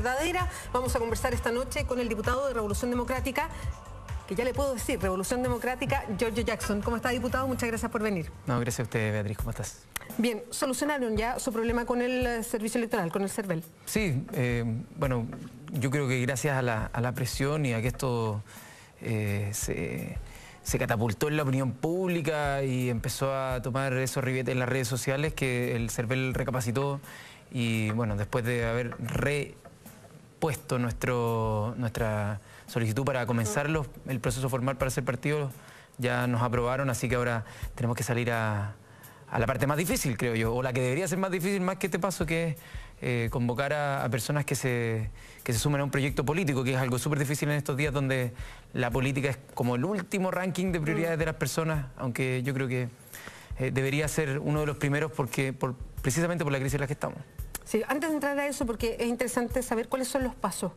Verdadera. Vamos a conversar esta noche con el diputado de Revolución Democrática, que ya le puedo decir, Revolución Democrática, Giorgio Jackson. ¿Cómo está, diputado? Muchas gracias por venir. No, gracias a usted, Beatriz. ¿Cómo estás? Bien, ¿solucionaron ya su problema con el servicio electoral, con el CERVEL? Sí, bueno, yo creo que gracias a la presión y a que esto se catapultó en la opinión pública y empezó a tomar esos ribetes en las redes sociales, que el CERVEL recapacitó y, bueno, después de haber puesto nuestra solicitud para comenzar el proceso formal para ser partido, ya nos aprobaron, así que ahora tenemos que salir a la parte más difícil, creo yo, o la que debería ser más difícil más que este paso, que es convocar a personas que se sumen a un proyecto político, que es algo súper difícil en estos días donde la política es como el último ranking de prioridades de las personas, aunque yo creo que debería ser uno de los primeros precisamente por la crisis en la que estamos. Sí, antes de entrar a eso, porque es interesante saber cuáles son los pasos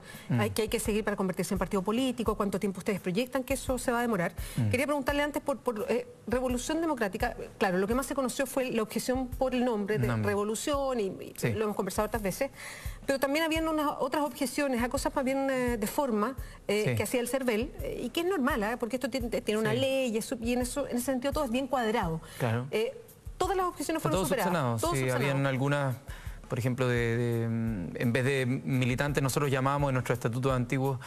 que hay que seguir para convertirse en partido político, cuánto tiempo ustedes proyectan que eso se va a demorar. Quería preguntarle antes por Revolución Democrática. Claro, lo que más se conoció fue la objeción por el nombre de Revolución y sí, lo hemos conversado otras veces, pero también habían otras objeciones a cosas más bien de forma que hacía el CERVEL, y que es normal, porque esto tiene una ley y en ese sentido todo es bien cuadrado. Claro. Todas las objeciones fueron superadas. Todos subsanados. Habían algunas. Por ejemplo, en vez de militantes, nosotros llamábamos en nuestro estatuto antiguo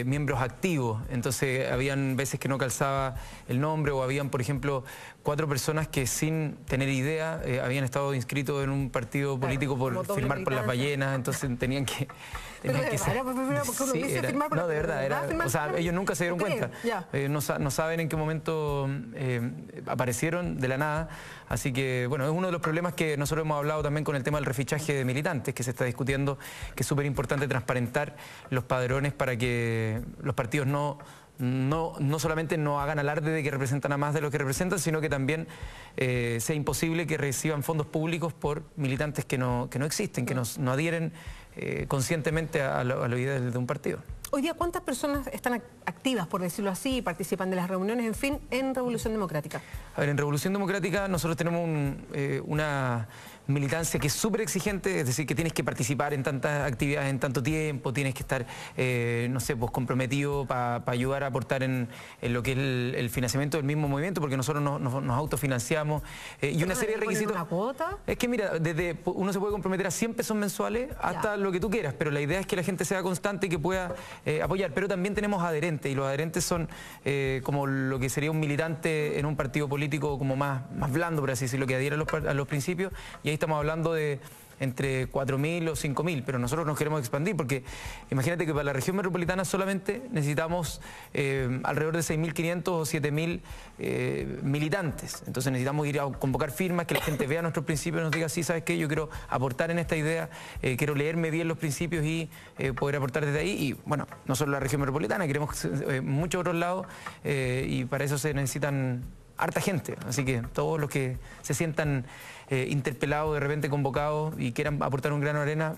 miembros activos. Entonces, habían veces que no calzaba el nombre, o habían, por ejemplo, 4 personas que sin tener idea habían estado inscritos en un partido político por firmar por las ballenas. Entonces, tenían que... No, de verdad, o sea, ellos nunca se dieron cuenta. No saben en qué momento aparecieron de la nada. Así que, bueno, es uno de los problemas que nosotros hemos hablado también con el tema del refichaje de militantes, que se está discutiendo, que es súper importante transparentar los padrones para que los partidos no solamente no hagan alarde de que representan a más de los que representan, sino que también sea imposible que reciban fondos públicos por militantes que no existen, que no adhieren conscientemente a la idea de un partido. Hoy día, ¿cuántas personas están activas, por decirlo así, participan de las reuniones, en fin, en Revolución Democrática? A ver, en Revolución Democrática nosotros tenemos una militancia que es súper exigente, es decir, que tienes que participar en tantas actividades en tanto tiempo, tienes que estar, no sé, pues comprometido para ayudar a aportar en lo que es el financiamiento del mismo movimiento, porque nosotros nos autofinanciamos y una serie de requisitos. ¿Una cuota? Es que mira, uno se puede comprometer a 100 pesos mensuales hasta lo que tú quieras, pero la idea es que la gente sea constante y que pueda apoyar. Pero también tenemos adherentes, y los adherentes son como lo que sería un militante en un partido político como más blando, por así decirlo, que adhiere a los principios, y ahí estamos hablando de entre 4.000 o 5.000, pero nosotros nos queremos expandir, porque imagínate que para la región metropolitana solamente necesitamos alrededor de 6.500 o 7.000 militantes. Entonces necesitamos ir a convocar firmas, que la gente vea nuestros principios y nos diga, sí, ¿sabes qué? Yo quiero aportar en esta idea, quiero leerme bien los principios y poder aportar desde ahí. Y bueno, no solo la región metropolitana, queremos muchos otros lados, y para eso se necesitan harta gente, así que todos los que se sientan interpelados, de repente convocados y quieran aportar un grano de arena,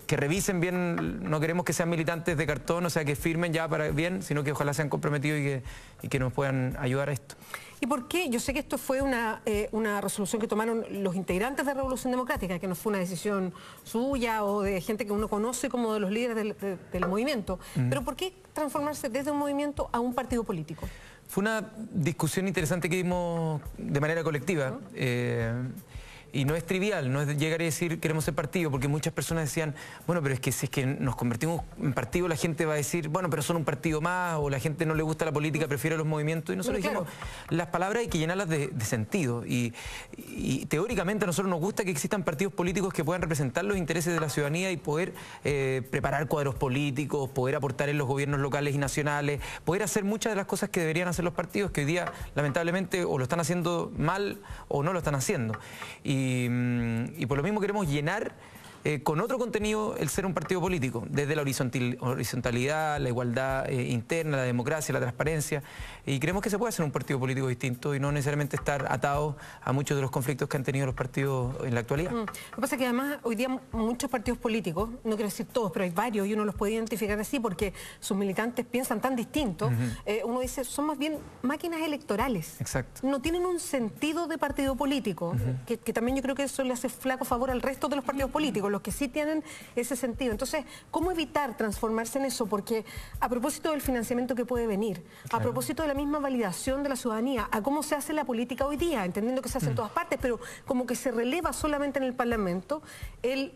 que revisen bien. No queremos que sean militantes de cartón, o sea, que firmen ya para bien, sino que ojalá sean comprometidos y que nos puedan ayudar a esto. ¿Y por qué? Yo sé que esto fue una resolución que tomaron los integrantes de Revolución Democrática, que no fue una decisión suya o de gente que uno conoce como de los líderes del movimiento. Pero ¿por qué transformarse desde un movimiento a un partido político? Fue una discusión interesante que dimos de manera colectiva. Y no es trivial, no es llegar y decir queremos ser partido, porque muchas personas decían, bueno, pero es que si es que nos convertimos en partido, la gente va a decir, bueno, pero son un partido más, o la gente no le gusta la política, prefiere los movimientos. Y nosotros dijimos, las palabras hay que llenarlas de sentido. Y teóricamente a nosotros nos gusta que existan partidos políticos que puedan representar los intereses de la ciudadanía y poder preparar cuadros políticos, poder aportar en los gobiernos locales y nacionales, poder hacer muchas de las cosas que deberían hacer los partidos, que hoy día lamentablemente o lo están haciendo mal o no lo están haciendo. Y por lo mismo queremos llenar con otro contenido el ser un partido político, desde la horizontalidad, la igualdad interna, la democracia, la transparencia, y creemos que se puede hacer un partido político distinto y no necesariamente estar atado a muchos de los conflictos que han tenido los partidos en la actualidad. Lo que pasa es que además hoy día muchos partidos políticos, no quiero decir todos, pero hay varios y uno los puede identificar así porque sus militantes piensan tan distinto. Uno dice, son más bien máquinas electorales. Exacto. No tienen un sentido de partido político, que también yo creo que eso le hace flaco favor al resto de los partidos políticos. los que sí tienen ese sentido. Entonces, ¿cómo evitar transformarse en eso? Porque a propósito del financiamiento que puede venir, a propósito de la misma validación de la ciudadanía, a cómo se hace la política hoy día, entendiendo que se hace en todas partes, pero como que se releva solamente en el Parlamento, el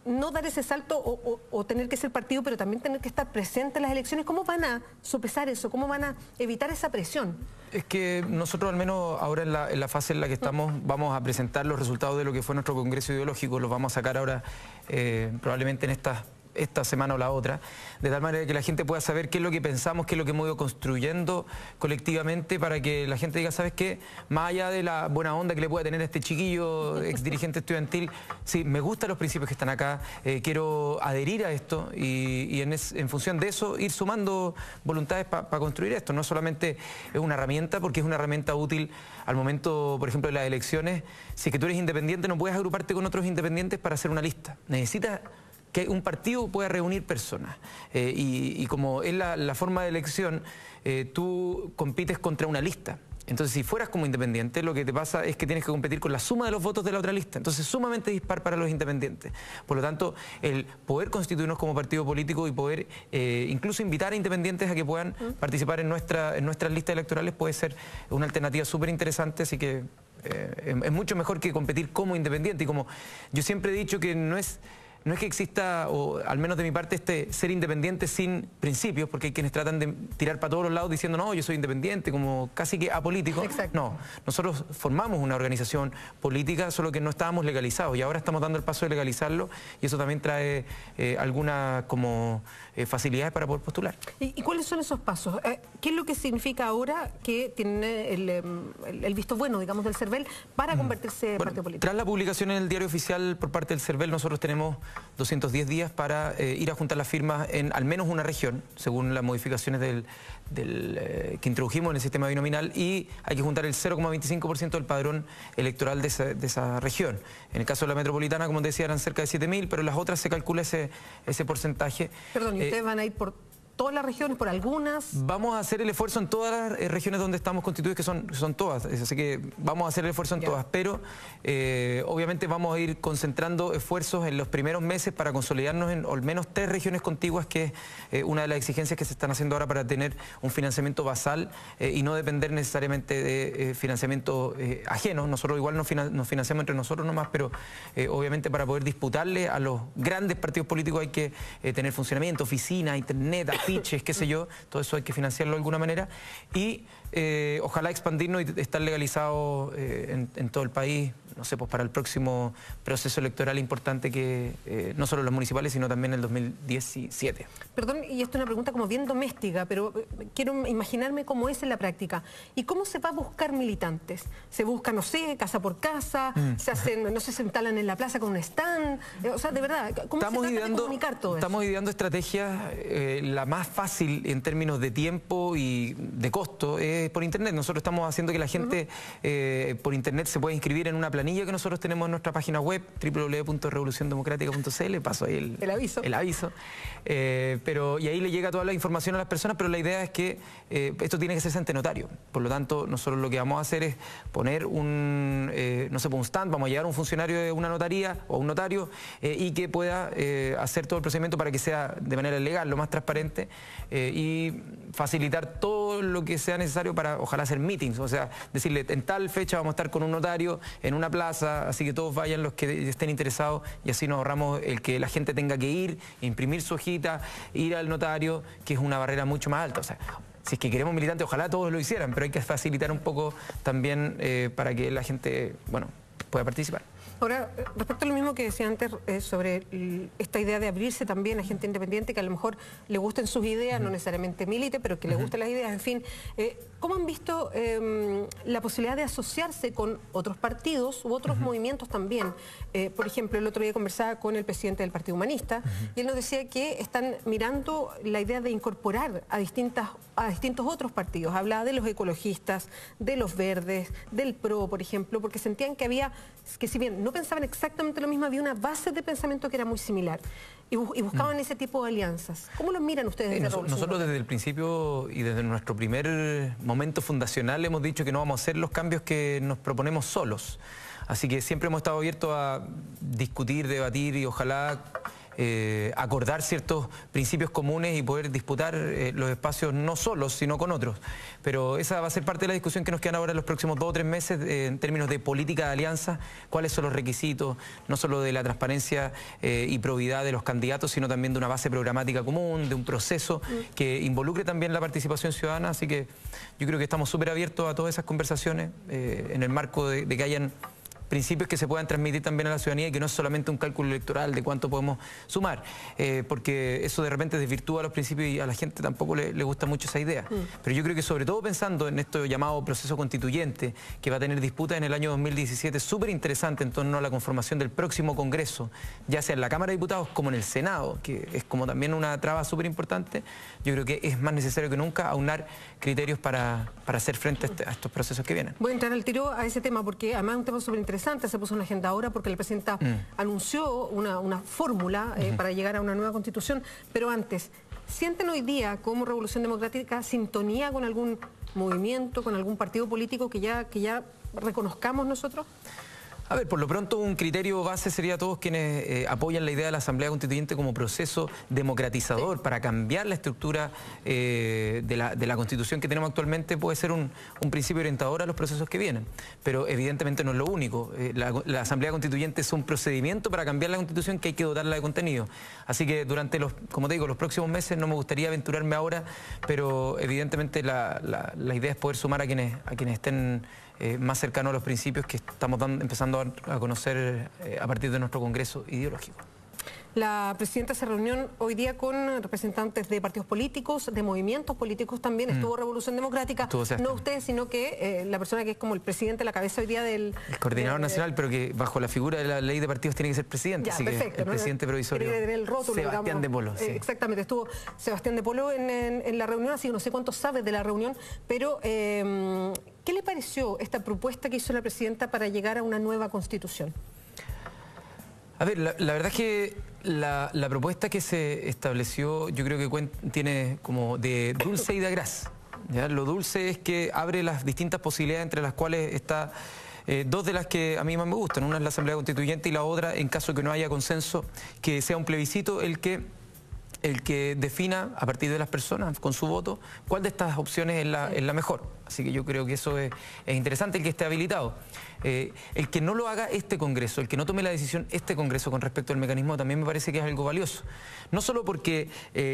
no dar ese salto o tener que ser partido, pero también tener que estar presente en las elecciones. ¿Cómo van a sopesar eso? ¿Cómo van a evitar esa presión? Es que nosotros, al menos ahora en la fase en la que estamos, vamos a presentar los resultados de lo que fue nuestro congreso ideológico, los vamos a sacar ahora probablemente en esta semana o la otra, de tal manera que la gente pueda saber qué es lo que pensamos, qué es lo que hemos ido construyendo colectivamente, para que la gente diga, ¿sabes qué? Más allá de la buena onda que le pueda tener a este chiquillo, ex dirigente estudiantil, sí, me gustan los principios que están acá, quiero adherir a esto y en función de eso ir sumando voluntades para construir esto. No solamente es una herramienta, porque es una herramienta útil al momento, por ejemplo, de las elecciones. Si es que tú eres independiente, no puedes agruparte con otros independientes para hacer una lista. Necesitas que un partido pueda reunir personas. Y como es la forma de elección, tú compites contra una lista. Entonces, si fueras como independiente, lo que te pasa es que tienes que competir con la suma de los votos de la otra lista. Entonces, sumamente dispar para los independientes. Por lo tanto, el poder constituirnos como partido político y poder incluso invitar a independientes a que puedan participar en nuestras listas electorales puede ser una alternativa súper interesante. Así que es mucho mejor que competir como independiente. Y como yo siempre he dicho, que no es que exista, o al menos de mi parte, ser independiente sin principios, porque hay quienes tratan de tirar para todos los lados diciendo, no, yo soy independiente, como casi que apolítico. Exacto. No, nosotros formamos una organización política, solo que no estábamos legalizados, y ahora estamos dando el paso de legalizarlo, y eso también trae algunas facilidades para poder postular. ¿Y cuáles son esos pasos? ¿Qué es lo que significa ahora que tiene el visto bueno, digamos, del CERVEL para convertirse en partido político? Tras la publicación en el diario oficial por parte del CERVEL, nosotros tenemos 210 días para ir a juntar las firmas en al menos una región, según las modificaciones que introdujimos en el sistema binominal, y hay que juntar el 0,25% del padrón electoral de esa región. En el caso de la metropolitana, como te decía, eran cerca de 7.000, pero en las otras se calcula ese porcentaje. Perdón, ¿y ustedes van a ir por todas las regiones, por algunas? Vamos a hacer el esfuerzo en todas las regiones donde estamos constituidos, que son todas, así que vamos a hacer el esfuerzo en todas, pero obviamente vamos a ir concentrando esfuerzos en los primeros meses para consolidarnos en al menos 3 regiones contiguas, que es una de las exigencias que se están haciendo ahora para tener un financiamiento basal y no depender necesariamente de financiamiento ajeno. Nosotros igual nos financiamos entre nosotros nomás, pero obviamente para poder disputarle a los grandes partidos políticos hay que tener funcionamiento, oficina, internet, pitches, qué sé yo, todo eso hay que financiarlo de alguna manera, y ojalá expandirnos y estar legalizados en todo el país, no sé, pues para el próximo proceso electoral importante, que no solo los municipales, sino también el 2017. Perdón, y esto es una pregunta como bien doméstica, pero quiero imaginarme cómo es en la práctica. ¿Y cómo se va a buscar militantes? ¿Se busca, no sé, casa por casa? ¿Se hacen, no sé, se instalan en la plaza con un stand? O sea, de verdad, ¿cómo se trata de comunicar todo eso? Estamos ideando estrategias. La más fácil en términos de tiempo y de costo es por internet. Nosotros estamos haciendo que la gente por internet se pueda inscribir en una planilla que nosotros tenemos en nuestra página web, www.revoluciondemocratica.cl. Paso ahí el aviso. Y ahí le llega toda la información a las personas, pero la idea es que esto tiene que ser ante notario. Por lo tanto, nosotros lo que vamos a hacer es poner un stand, vamos a llevar a un funcionario de una notaría o a un notario y que pueda hacer todo el procedimiento para que sea de manera legal, lo más transparente, y facilitar todo lo que sea necesario para, ojalá, hacer meetings, o sea, decirle, en tal fecha vamos a estar con un notario en una plaza, así que todos vayan los que estén interesados, y así nos ahorramos el que la gente tenga que ir, imprimir su hojita, ir al notario, que es una barrera mucho más alta. O sea, si es que queremos militantes, ojalá todos lo hicieran, pero hay que facilitar un poco también para que la gente, bueno, pueda participar. Ahora, respecto a lo mismo que decía antes sobre esta idea de abrirse también a gente independiente que a lo mejor le gusten sus ideas, no necesariamente milite, pero que le gusten las ideas, en fin, ¿cómo han visto la posibilidad de asociarse con otros partidos u otros movimientos también? Por ejemplo, el otro día conversaba con el presidente del Partido Humanista y él nos decía que están mirando la idea de incorporar a distintos otros partidos. Hablaba de los ecologistas, de los verdes, del PRO, por ejemplo, porque sentían que si bien no pensaban exactamente lo mismo, había una base de pensamiento que era muy similar y buscaban ese tipo de alianzas. ¿Cómo lo miran ustedes desde Revolución? Nosotros desde el principio y desde nuestro primer momento fundacional hemos dicho que no vamos a hacer los cambios que nos proponemos solos. Así que siempre hemos estado abiertos a discutir, debatir y ojalá acordar ciertos principios comunes y poder disputar los espacios no solos, sino con otros. Pero esa va a ser parte de la discusión que nos quedan ahora en los próximos 2 o 3 meses en términos de política de alianza, cuáles son los requisitos, no solo de la transparencia y probidad de los candidatos, sino también de una base programática común, de un proceso que involucre también la participación ciudadana. Así que yo creo que estamos súper abiertos a todas esas conversaciones en el marco de que hayan principios que se puedan transmitir también a la ciudadanía y que no es solamente un cálculo electoral de cuánto podemos sumar, porque eso de repente desvirtúa los principios y a la gente tampoco le gusta mucho esa idea. Pero yo creo que sobre todo pensando en esto llamado proceso constituyente, que va a tener disputas en el año 2017 súper interesante en torno a la conformación del próximo Congreso, ya sea en la Cámara de Diputados como en el Senado, que es como también una traba súper importante, yo creo que es más necesario que nunca aunar criterios para hacer frente a estos procesos que vienen. Voy a entrar al tiro a ese tema porque además es un tema súper interesante. Se puso en la agenda ahora porque la presidenta anunció una fórmula para llegar a una nueva constitución, pero antes, ¿sienten hoy día como Revolución Democrática sintonía con algún movimiento, con algún partido político que ya reconozcamos nosotros? A ver, por lo pronto un criterio base sería todos quienes apoyan la idea de la Asamblea Constituyente como proceso democratizador para cambiar la estructura de la Constitución que tenemos actualmente. Puede ser un principio orientador a los procesos que vienen, pero evidentemente no es lo único. La Asamblea Constituyente es un procedimiento para cambiar la Constitución que hay que dotarla de contenido. Así que durante como te digo, los próximos meses no me gustaría aventurarme ahora, pero evidentemente la idea es poder sumar a quienes estén más cercanos a los principios que estamos empezando a conocer a partir de nuestro Congreso ideológico. La presidenta se reunió hoy día con representantes de partidos políticos, de movimientos políticos también. Estuvo Revolución Democrática, no usted, sino que la persona que es como el presidente, la cabeza hoy día del... El coordinador nacional, pero que bajo la figura de la ley de partidos tiene que ser presidente. Ya, así perfecto, que el presidente provisorio, el rótulo, Sebastián de Polo. Sí. Exactamente, estuvo Sebastián de Polo en la reunión, así que no sé cuánto sabe de la reunión, pero... ¿qué le pareció esta propuesta que hizo la presidenta para llegar a una nueva constitución? A ver, la verdad es que la propuesta que se estableció yo creo que tiene como de dulce y de agraz. ¿Ya? Lo dulce es que abre las distintas posibilidades entre las cuales está... dos de las que a mí más me gustan. Una es la Asamblea Constituyente y la otra, en caso que no haya consenso, que sea un plebiscito el que defina a partir de las personas, con su voto, cuál de estas opciones es la mejor. Así que yo creo que eso es interesante, el que esté habilitado. El que no lo haga este Congreso, el que no tome la decisión este Congreso con respecto al mecanismo, también me parece que es algo valioso. No solo porque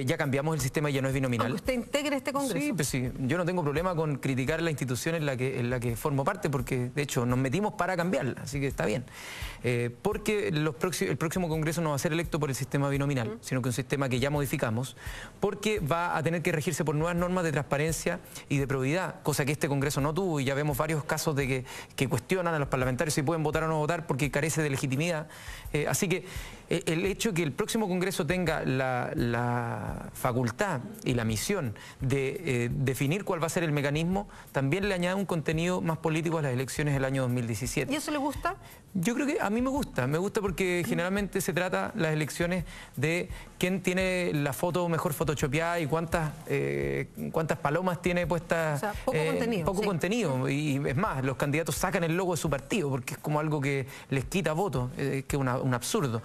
ya cambiamos el sistema y ya no es binominal. Aunque usted integre este Congreso. Sí, pues sí. Yo no tengo problema con criticar la institución en la que formo parte, porque de hecho nos metimos para cambiarla, así que está bien. Porque el próximo Congreso no va a ser electo por el sistema binominal, sino que un sistema que ya modificamos, porque va a tener que regirse por nuevas normas de transparencia y de probidad, cosa que este Congreso no tuvo, y ya vemos varios casos de que cuestionan a los parlamentarios si pueden votar o no votar porque carece de legitimidad. Así que el hecho que el próximo Congreso tenga la facultad y la misión de definir cuál va a ser el mecanismo, también le añade un contenido más político a las elecciones del año 2017. ¿Y eso le gusta? Yo creo que a mí me gusta porque generalmente se trata las elecciones de quién tiene la foto mejor photoshopeada y cuántas palomas tiene puestas. O sea, poco contenido. Poco contenido. Y es más, los candidatos sacan el logo de su partido porque es como algo que les quita votos, que es un absurdo.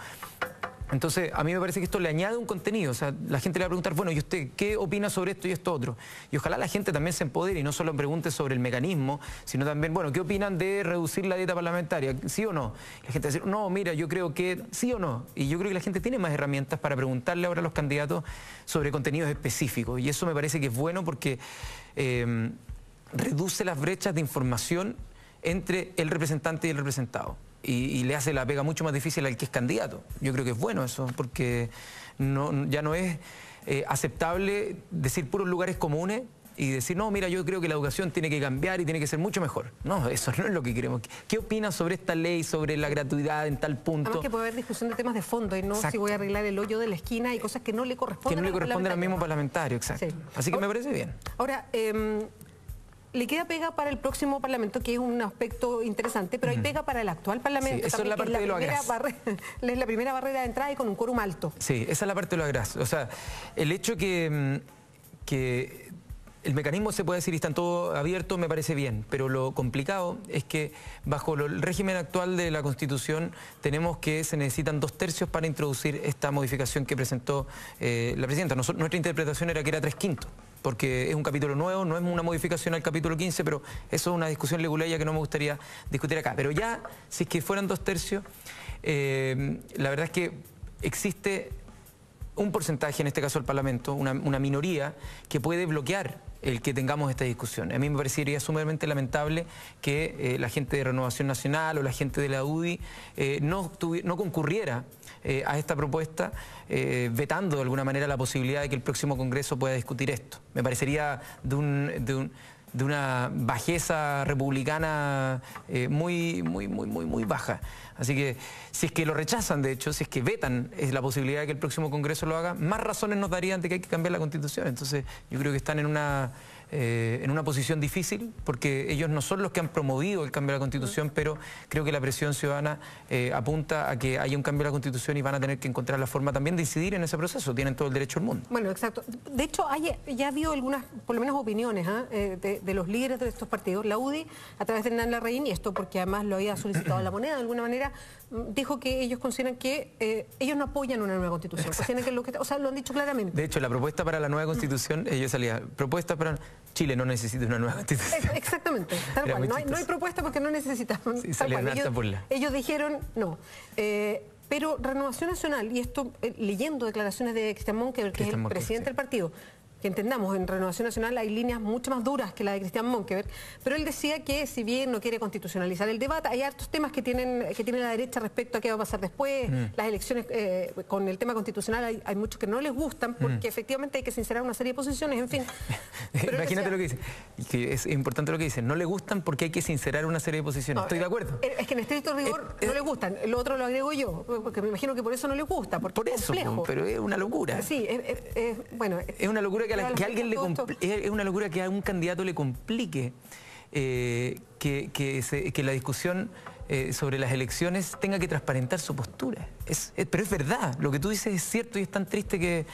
Entonces, a mí me parece que esto le añade un contenido. O sea, la gente le va a preguntar, bueno, ¿y usted qué opina sobre esto y esto otro? Y ojalá la gente también se empodere y no solo pregunte sobre el mecanismo, sino también, bueno, ¿qué opinan de reducir la dieta parlamentaria? ¿Sí o no? Y la gente va a decir, no, mira, yo creo que sí o no. Y yo creo que la gente tiene más herramientas para preguntarle ahora a los candidatos sobre contenidos específicos. Y eso me parece que es bueno porque reduce las brechas de información entre el representante y el representado. Y le hace la pega mucho más difícil al que es candidato. Yo creo que es bueno eso, porque ya no es aceptable decir puros lugares comunes y decir, no, mira, yo creo que la educación tiene que cambiar y tiene que ser mucho mejor. No, eso no es lo que queremos. ¿Qué opinas sobre esta ley, sobre la gratuidad en tal punto? Además que puede haber discusión de temas de fondo y no si voy a arreglar el hoyo de la esquina y cosas que no le corresponden. Que no le corresponden al mismo parlamentario, exacto. Sí. Así que me parece bien. Ahora, le queda pega para el próximo Parlamento, que es un aspecto interesante, pero hay pega para el actual Parlamento. Sí, eso es la parte de lo agraz. Es la primera barrera de entrada y con un quórum alto. Sí, esa es la parte de lo agraz. O sea, el hecho que el mecanismo se puede decir y están todo abierto, me parece bien, pero lo complicado es que bajo el régimen actual de la Constitución tenemos que se necesitan 2/3 para introducir esta modificación que presentó la presidenta. Nuestra interpretación era que era 3/5, porque es un capítulo nuevo, no es una modificación al capítulo 15, pero eso es una discusión leguleya que no me gustaría discutir acá. Pero ya, si es que fueran 2/3, la verdad es que existe un porcentaje, en este caso el Parlamento, una minoría que puede bloquear el que tengamos esta discusión. A mí me parecería sumamente lamentable que la gente de Renovación Nacional o la gente de la UDI no concurriera a esta propuesta, vetando de alguna manera la posibilidad de que el próximo Congreso pueda discutir esto. Me parecería de una bajeza republicana muy baja. Así que si es que lo rechazan, de hecho, si es que vetan la posibilidad de que el próximo Congreso lo haga, más razones nos darían de que hay que cambiar la Constitución. Entonces yo creo que están en una posición difícil, porque ellos no son los que han promovido el cambio de la Constitución, pero creo que la presión ciudadana apunta a que haya un cambio de la Constitución y van a tener que encontrar la forma también de incidir en ese proceso. Tienen todo el derecho del mundo. Bueno, exacto. De hecho, ya ha habido algunas, por lo menos opiniones de los líderes de estos partidos. La UDI, a través de Hernán Larraín, y esto porque además lo había solicitado la Moneda de alguna manera, dijo que ellos consideran que ellos no apoyan una nueva Constitución. O sea, lo han dicho claramente. De hecho, la propuesta para la nueva Constitución, ellos salían, propuesta para... Chile no necesita una nueva Constitución. Exactamente, tal cual. No hay propuesta porque no necesitamos. Sí, ellos dijeron no. Pero Renovación Nacional, y esto leyendo declaraciones de Cristian Monkeberg, que es el presidente del partido, que entendamos, en Renovación Nacional hay líneas mucho más duras que la de Cristian Monkeberg, pero él decía que si bien no quiere constitucionalizar el debate, hay hartos temas que tiene la derecha respecto a qué va a pasar después, las elecciones con el tema constitucional hay muchos que no les gustan, porque efectivamente hay que sincerar una serie de posiciones, en fin. Pero imagínate lo que dice, que es importante lo que dice, no le gustan porque hay que sincerar una serie de posiciones. Estoy de acuerdo. Es que en estricto rigor no le gustan, lo otro lo agrego yo, porque me imagino que por eso no le gusta, porque por eso, pero es una locura. Sí, bueno. Es una locura que es una locura que a un candidato le complique que la discusión sobre las elecciones tenga que transparentar su postura. Pero es verdad, lo que tú dices es cierto y es tan triste que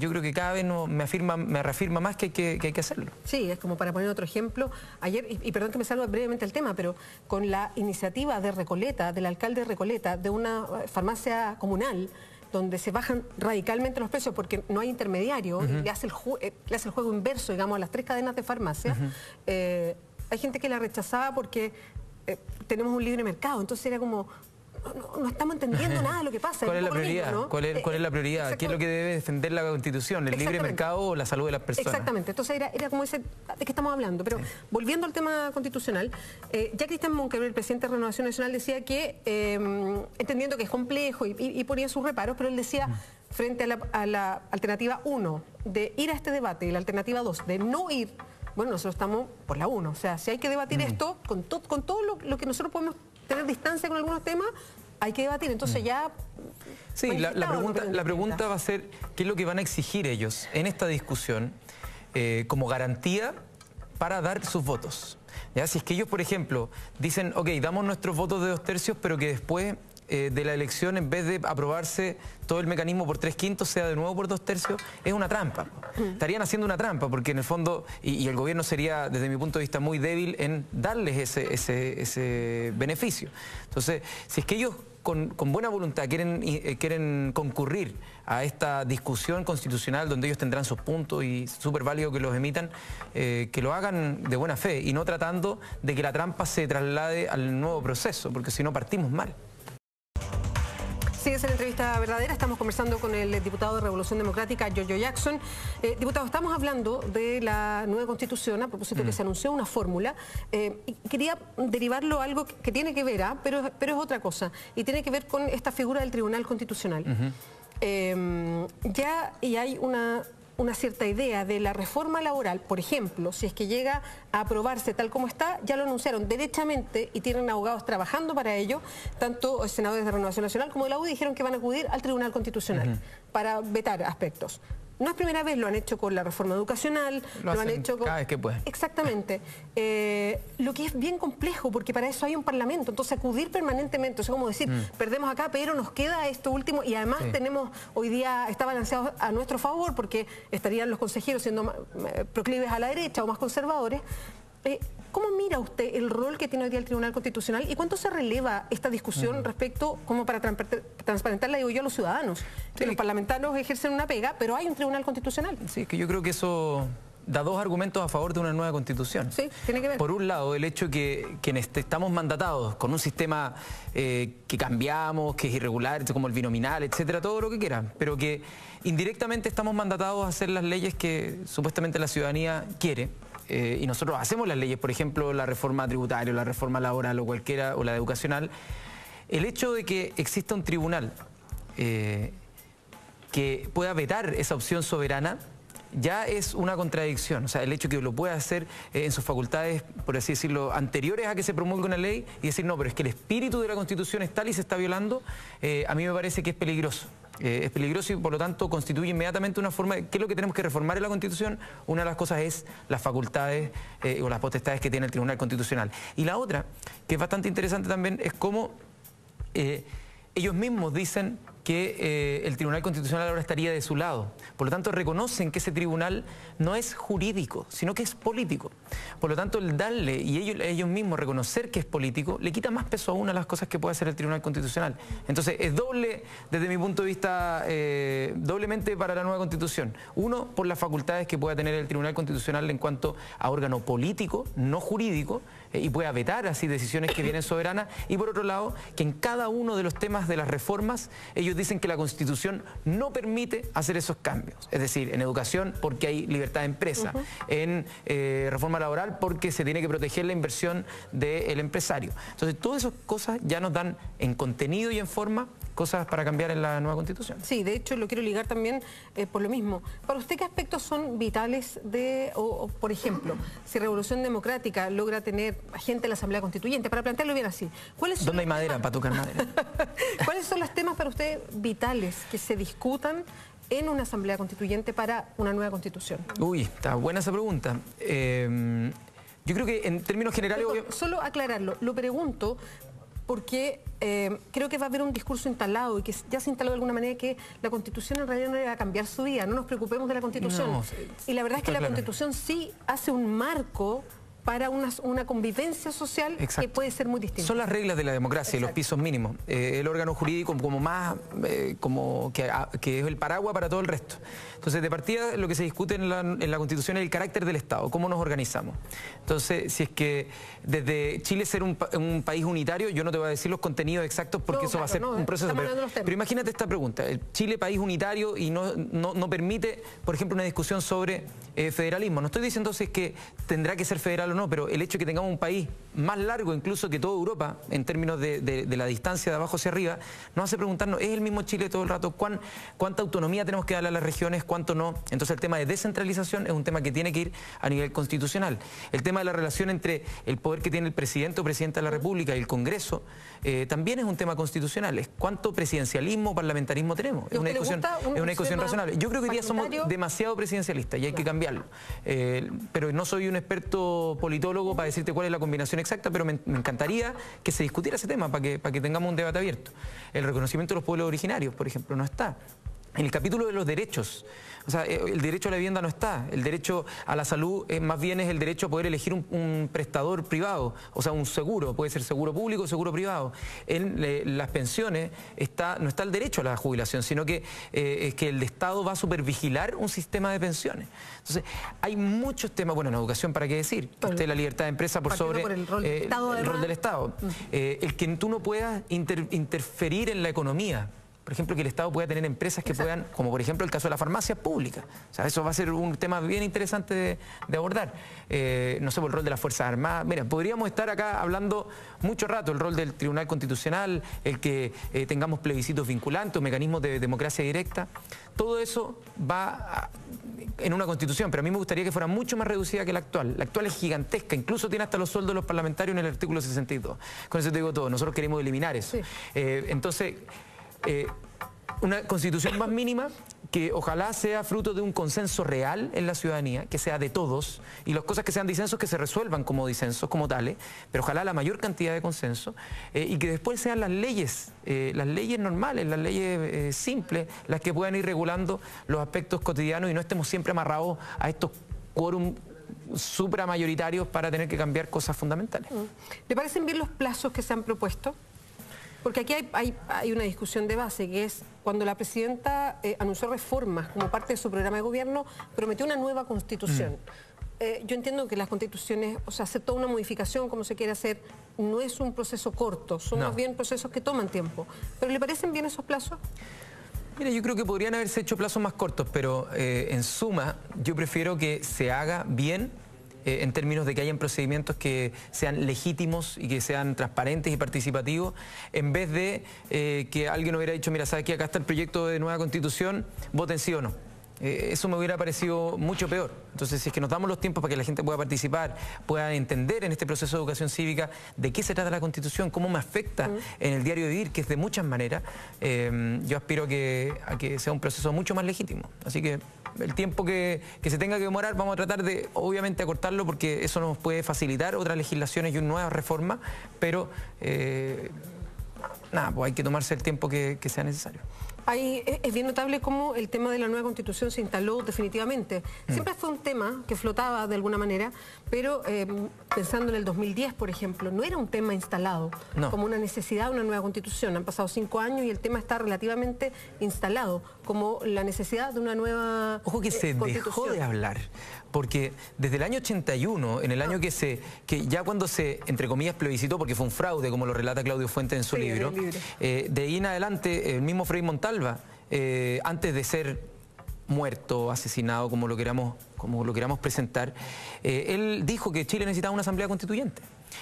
yo creo que cada vez me reafirma más que hay que hacerlo. Sí, es como para poner otro ejemplo. Ayer, y perdón que me salga brevemente el tema, pero con la iniciativa de Recoleta, del alcalde de Recoleta, de una farmacia comunal, donde se bajan radicalmente los precios porque no hay intermediario, le hace el juego inverso, digamos, a las 3 cadenas de farmacia. Hay gente que la rechazaba porque tenemos un libre mercado, entonces era como... No estamos entendiendo nada de lo que pasa. ¿Cuál es la prioridad? ¿No? ¿Cuál es la prioridad? ¿Qué es lo que debe defender la Constitución? ¿El libre mercado o la salud de las personas? Exactamente. Entonces era como ese... ¿De qué estamos hablando? Pero volviendo al tema constitucional, ya Cristian Monkeberg, el presidente de Renovación Nacional, decía que, entendiendo que es complejo y ponía sus reparos, pero él decía, frente a la alternativa 1, de ir a este debate, y la alternativa 2, de no ir, bueno, nosotros estamos por la 1. O sea, si hay que debatir esto, con todo lo que nosotros podemos tener distancia con algunos temas, hay que debatir. Entonces ya... Sí, la pregunta va a ser qué es lo que van a exigir ellos en esta discusión como garantía para dar sus votos. ¿Ya? Si es que ellos, por ejemplo, dicen, ok, damos nuestros votos de 2/3, pero que después de la elección, en vez de aprobarse todo el mecanismo por 3/5, sea de nuevo por 2/3, es una trampa. Estarían haciendo una trampa, porque en el fondo, y el gobierno sería, desde mi punto de vista, muy débil en darles ese beneficio. Entonces, si es que ellos con buena voluntad quieren concurrir a esta discusión constitucional donde ellos tendrán sus puntos y súper válido que los emitan, que lo hagan de buena fe y no tratando de que la trampa se traslade al nuevo proceso, porque si no partimos mal. Sigue en la entrevista verdadera, estamos conversando con el diputado de Revolución Democrática, Giorgio Jackson. Diputado, estamos hablando de la nueva Constitución, a propósito que se anunció una fórmula, y quería derivarlo a algo que tiene que ver, pero es otra cosa, y tiene que ver con esta figura del Tribunal Constitucional. Ya hay una cierta idea de la reforma laboral, por ejemplo, si es que llega a aprobarse tal como está, ya lo anunciaron derechamente y tienen abogados trabajando para ello, tanto senadores de Renovación Nacional como de la UDI dijeron que van a acudir al Tribunal Constitucional para vetar aspectos. no es primera vez, lo han hecho con la reforma educacional, lo han hecho con... cada vez que pueden. Exactamente. Lo que es bien complejo, porque para eso hay un parlamento, entonces acudir permanentemente, o sea, como decir, perdemos acá, pero nos queda esto último, y además tenemos, hoy día está balanceado a nuestro favor, porque estarían los consejeros siendo proclives a la derecha o más conservadores. ¿Cómo mira usted el rol que tiene hoy día el Tribunal Constitucional y cuánto se releva esta discusión respecto, como para transparentarla, digo yo, a los ciudadanos? Que los parlamentarios ejercen una pega, pero hay un Tribunal Constitucional. Sí, es que yo creo que eso da dos argumentos a favor de una nueva Constitución. Sí, tiene que ver. Por un lado, el hecho que estamos mandatados con un sistema que cambiamos, que es irregular, como el binominal, etcétera, todo lo que quieran, pero que indirectamente estamos mandatados a hacer las leyes que supuestamente la ciudadanía quiere. Y nosotros hacemos las leyes, por ejemplo, la reforma tributaria, la reforma laboral o cualquiera, o la educacional. El hecho de que exista un tribunal que pueda vetar esa opción soberana ya es una contradicción. O sea, el hecho de que lo pueda hacer en sus facultades, por así decirlo, anteriores a que se promulgue una ley y decir, no, pero es que el espíritu de la Constitución es tal y se está violando, a mí me parece que es peligroso. Es peligroso y por lo tanto constituye inmediatamente una forma de... ¿Qué es lo que tenemos que reformar en la Constitución? Una de las cosas es las facultades o las potestades que tiene el Tribunal Constitucional. Y la otra, que es bastante interesante también, es cómo ellos mismos dicen que el Tribunal Constitucional ahora estaría de su lado. Por lo tanto, reconocen que ese tribunal no es jurídico, sino que es político. Por lo tanto, el darle y ellos mismos reconocer que es político, le quita más peso aún a las cosas que puede hacer el Tribunal Constitucional. Entonces, es doble, desde mi punto de vista, doblemente para la nueva Constitución. Uno, por las facultades que pueda tener el Tribunal Constitucional en cuanto a órgano político, no jurídico, y pueda vetar así decisiones que vienen soberanas. Y por otro lado, que en cada uno de los temas de las reformas, ellos dicen que la Constitución no permite hacer esos cambios. Es decir, en educación porque hay libertad de empresa, en reforma laboral porque se tiene que proteger la inversión del empresario. Entonces, todas esas cosas ya nos dan en contenido y en forma cosas para cambiar en la nueva Constitución. Sí, de hecho lo quiero ligar también por lo mismo. Para usted, ¿qué aspectos son vitales o, por ejemplo, si Revolución Democrática logra tener gente en la Asamblea Constituyente, para plantearlo bien así? ¿Dónde hay madera para tocar madera? ¿Cuáles son los temas para usted vitales que se discutan en una Asamblea Constituyente para una nueva Constitución? Uy, está buena esa pregunta. Yo creo que en términos generales... Solo aclararlo, lo pregunto porque creo que va a haber un discurso instalado y que ya se instaló de alguna manera que la Constitución en realidad no va a cambiar su vida, no nos preocupemos de la Constitución. No, y la verdad es que la Constitución sí hace un marco para una convivencia social que puede ser muy distinta. Son las reglas de la democracia y los pisos mínimos. El órgano jurídico como más, que es el paraguas para todo el resto. Entonces, de partida, lo que se discute en la Constitución es el carácter del Estado, cómo nos organizamos. Entonces, si es que desde Chile ser un país unitario, yo no te voy a decir los contenidos exactos porque eso va a ser un proceso. Pero imagínate esta pregunta, el Chile país unitario y no permite, por ejemplo, una discusión sobre federalismo. No estoy diciendo si es que tendrá que ser federal o no, pero el hecho de que tengamos un país más largo incluso que toda Europa, en términos de la distancia de abajo hacia arriba, nos hace preguntarnos, ¿es el mismo Chile todo el rato? ¿Cuánta autonomía tenemos que darle a las regiones? ¿Cuánto no? Entonces el tema de descentralización es un tema que tiene que ir a nivel constitucional. El tema de la relación entre el poder que tiene el presidente o presidenta de la República y el Congreso también es un tema constitucional. Es cuánto presidencialismo o parlamentarismo tenemos. Es una discusión razonable. Yo creo que hoy día somos demasiado presidencialistas y hay que cambiarlo. Pero no soy un experto politólogo para decirte cuál es la combinación exacta, pero me encantaría que se discutiera ese tema para que tengamos un debate abierto. El reconocimiento de los pueblos originarios, por ejemplo, no está. En el capítulo de los derechos, o sea, el derecho a la vivienda no está, el derecho a la salud más bien es el derecho a poder elegir un prestador privado, o sea, un seguro, puede ser seguro público o seguro privado. En las pensiones no está el derecho a la jubilación, sino que es que el Estado va a supervigilar un sistema de pensiones. Entonces, hay muchos temas, bueno, en educación, ¿para qué decir? La libertad de empresa por sobre el rol del Estado. El que tú no puedas interferir en la economía. Por ejemplo, que el Estado pueda tener empresas que puedan, como por ejemplo el caso de la farmacia pública. O sea, eso va a ser un tema bien interesante de abordar. No sé, por el rol de las Fuerzas Armadas. Mira, podríamos estar acá hablando mucho rato, el rol del Tribunal Constitucional, el que tengamos plebiscitos vinculantes, mecanismos de democracia directa. Todo eso va en una Constitución, pero a mí me gustaría que fuera mucho más reducida que la actual. La actual es gigantesca, incluso tiene hasta los sueldos de los parlamentarios en el artículo 62. Con eso te digo todo, nosotros queremos eliminar eso. Sí. Entonces... una Constitución más mínima que ojalá sea fruto de un consenso real en la ciudadanía, que sea de todos, y las cosas que sean disensos que se resuelvan como disensos, como tales, pero ojalá la mayor cantidad de consenso, y que después sean las leyes normales, las leyes simples, las que puedan ir regulando los aspectos cotidianos y no estemos siempre amarrados a estos quórum supramayoritarios para tener que cambiar cosas fundamentales. ¿Le parecen bien los plazos que se han propuesto? Porque aquí hay una discusión de base, que es cuando la presidenta anunció reformas como parte de su programa de gobierno, prometió una nueva constitución. Yo entiendo que las constituciones, o sea, hacer toda una modificación como se quiere hacer, no es un proceso corto, son más bien procesos que toman tiempo. ¿Pero le parecen bien esos plazos? Mira, yo creo que podrían haberse hecho plazos más cortos, pero en suma yo prefiero que se haga bien en términos de que hayan procedimientos que sean legítimos y que sean transparentes y participativos, en vez de que alguien hubiera dicho, mira, ¿sabes qué? Acá está el proyecto de nueva constitución, voten sí o no. Eso me hubiera parecido mucho peor. Entonces, si es que nos damos los tiempos para que la gente pueda participar, pueda entender en este proceso de educación cívica de qué se trata la Constitución, cómo me afecta en el diario vivir, que es de muchas maneras, yo aspiro a que sea un proceso mucho más legítimo. Así que el tiempo que se tenga que demorar, vamos a tratar de, obviamente, acortarlo, porque eso nos puede facilitar otras legislaciones y nuevas reformas, pero nada, pues hay que tomarse el tiempo que sea necesario. Es bien notable cómo el tema de la nueva constitución se instaló definitivamente. Siempre fue un tema que flotaba de alguna manera, pero pensando en el 2010, por ejemplo, no era un tema instalado como una necesidad de una nueva constitución. Han pasado 5 años y el tema está relativamente instalado como la necesidad de una nueva Ojo que se dejó de hablar, porque desde el año 81, en el año que ya cuando se, entre comillas, plebiscitó, porque fue un fraude, como lo relata Claudio Fuentes en su libro, de ahí en adelante, el mismo Frei Montalva, antes de ser muerto, asesinado, como lo queramos presentar, él dijo que Chile necesitaba una asamblea constituyente.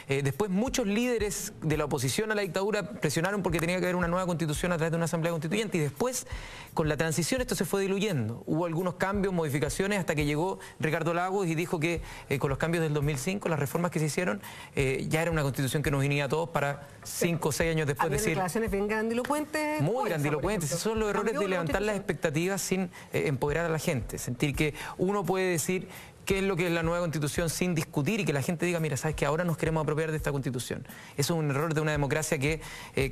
Después muchos líderes de la oposición a la dictadura presionaron porque tenía que haber una nueva constitución a través de una asamblea constituyente, y después con la transición esto se fue diluyendo. Hubo algunos cambios, modificaciones, hasta que llegó Ricardo Lagos y dijo que con los cambios del 2005, las reformas que se hicieron, ya era una constitución que nos unía a todos para 5 o 6 años después decir... declaraciones bien grandilocuentes. Muy grandilocuentes. Esos son los errores de levantar las expectativas sin empoderar a la gente. Sentir que uno puede decir qué es lo que es la nueva constitución sin discutir y que la gente diga, mira, sabes que ahora nos queremos apropiar de esta constitución. Eso es un error de una democracia que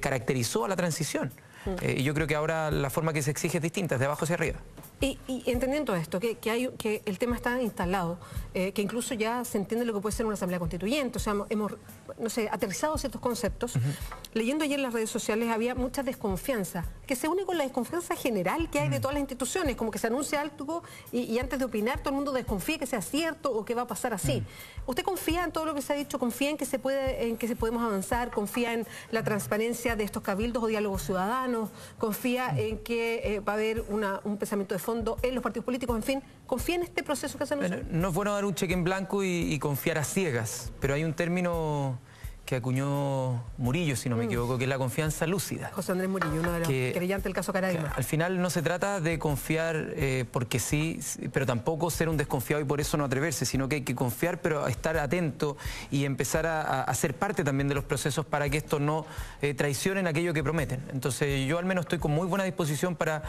caracterizó a la transición. Y yo creo que ahora la forma que se exige es distinta, es de abajo hacia arriba. Y entendiendo esto, que el tema está instalado, que incluso ya se entiende lo que puede ser una asamblea constituyente, o sea, hemos, no sé, aterrizado ciertos conceptos. Leyendo ayer en las redes sociales había mucha desconfianza, que se une con la desconfianza general que hay de todas las instituciones, como que se anuncia algo y antes de opinar todo el mundo desconfía que sea cierto o que va a pasar así. ¿Usted confía en todo lo que se ha dicho? ¿Confía en que podemos avanzar? ¿Confía en la transparencia de estos cabildos o diálogos ciudadanos? ¿Confía en que va a haber un pensamiento de fondo en los partidos políticos? En fin, ¿confía en este proceso que se anunció? Bueno, no es bueno dar un cheque en blanco y confiar a ciegas, pero hay un término que acuñó Murillo, si no me equivoco, que es la confianza lúcida. José Andrés Murillo, uno de los querellantes del caso Caradima. Al final no se trata de confiar porque sí, pero tampoco ser un desconfiado y por eso no atreverse, sino que hay que confiar, pero estar atento y empezar a ser parte también de los procesos para que esto no traicionen aquello que prometen. Entonces yo al menos estoy con muy buena disposición para...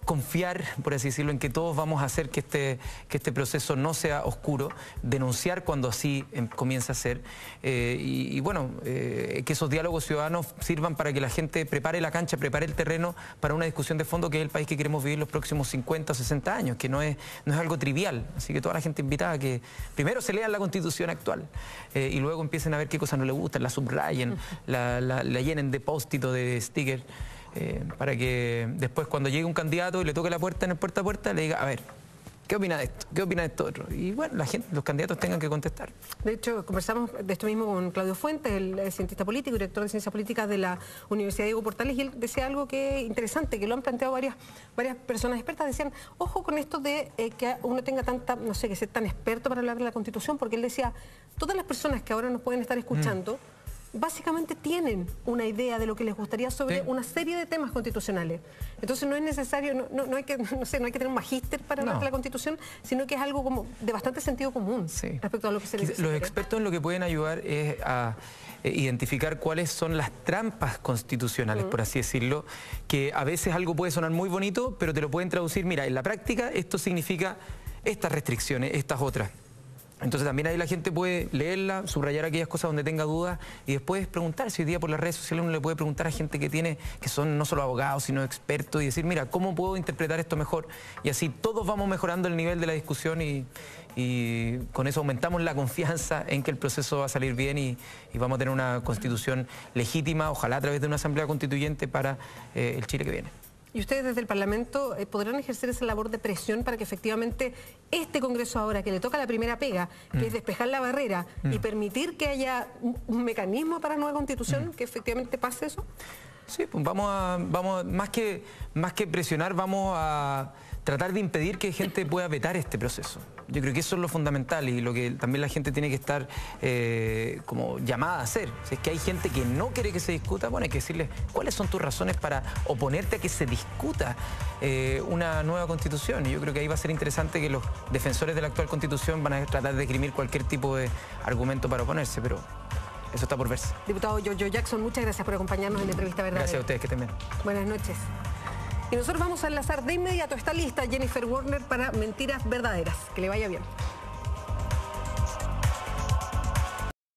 confiar, por así decirlo, en que todos vamos a hacer que este proceso no sea oscuro, denunciar cuando así comienza a ser, y bueno, que esos diálogos ciudadanos sirvan para que la gente prepare la cancha, prepare el terreno para una discusión de fondo que es el país que queremos vivir los próximos 50 o 60 años, que no es algo trivial. Así que toda la gente invitada a que primero se lean la Constitución actual y luego empiecen a ver qué cosas no les gustan, la subrayen, la llenen de post-it o de sticker. Para que después cuando llegue un candidato y le toque la puerta en el puerta a puerta, le diga, a ver, ¿qué opina de esto? ¿Qué opina de esto otro? Y bueno, los candidatos tengan que contestar. De hecho, conversamos de esto mismo con Claudio Fuentes, el cientista político, director de Ciencias Políticas de la Universidad Diego Portales, y él decía algo que interesante, que lo han planteado varias personas expertas. Decían, ojo con esto de que uno tenga tanta, no sé, que ser tan experto para hablar de la Constitución, porque él decía, todas las personas que ahora nos pueden estar escuchando, básicamente tienen una idea de lo que les gustaría sobre una serie de temas constitucionales. Entonces no es necesario, no hay que tener un magíster para hablar de la Constitución, sino que es algo como de bastante sentido común respecto a lo que se necesita. Los expertos en lo que pueden ayudar es a identificar cuáles son las trampas constitucionales, por así decirlo, que a veces algo puede sonar muy bonito, pero te lo pueden traducir, mira, en la práctica esto significa estas restricciones, estas otras. Entonces también ahí la gente puede leerla, subrayar aquellas cosas donde tenga dudas y después preguntarse. Hoy día por las redes sociales uno le puede preguntar a gente que son no solo abogados, sino expertos y decir, mira, ¿cómo puedo interpretar esto mejor? Y así todos vamos mejorando el nivel de la discusión y con eso aumentamos la confianza en que el proceso va a salir bien y vamos a tener una constitución legítima, ojalá a través de una asamblea constituyente para el Chile que viene. ¿Y ustedes desde el Parlamento podrán ejercer esa labor de presión para que efectivamente este Congreso ahora, que le toca la primera pega, que es despejar la barrera y permitir que haya un mecanismo para nueva Constitución, que efectivamente pase eso? Sí, pues vamos más que presionar, vamos a tratar de impedir que gente pueda vetar este proceso. Yo creo que eso es lo fundamental y lo que también la gente tiene que estar como llamada a hacer. Si es que hay gente que no quiere que se discuta, bueno, hay que decirles cuáles son tus razones para oponerte a que se discuta una nueva Constitución. Y yo creo que ahí va a ser interesante que los defensores de la actual Constitución van a tratar de esgrimir cualquier tipo de argumento para oponerse, pero eso está por verse. Diputado Giorgio Jackson, muchas gracias por acompañarnos en la entrevista verdadera. Gracias a ustedes, que estén bien. Buenas noches. Y nosotros vamos a enlazar de inmediato esta lista Jennifer Warner para Mentiras Verdaderas. Que le vaya bien.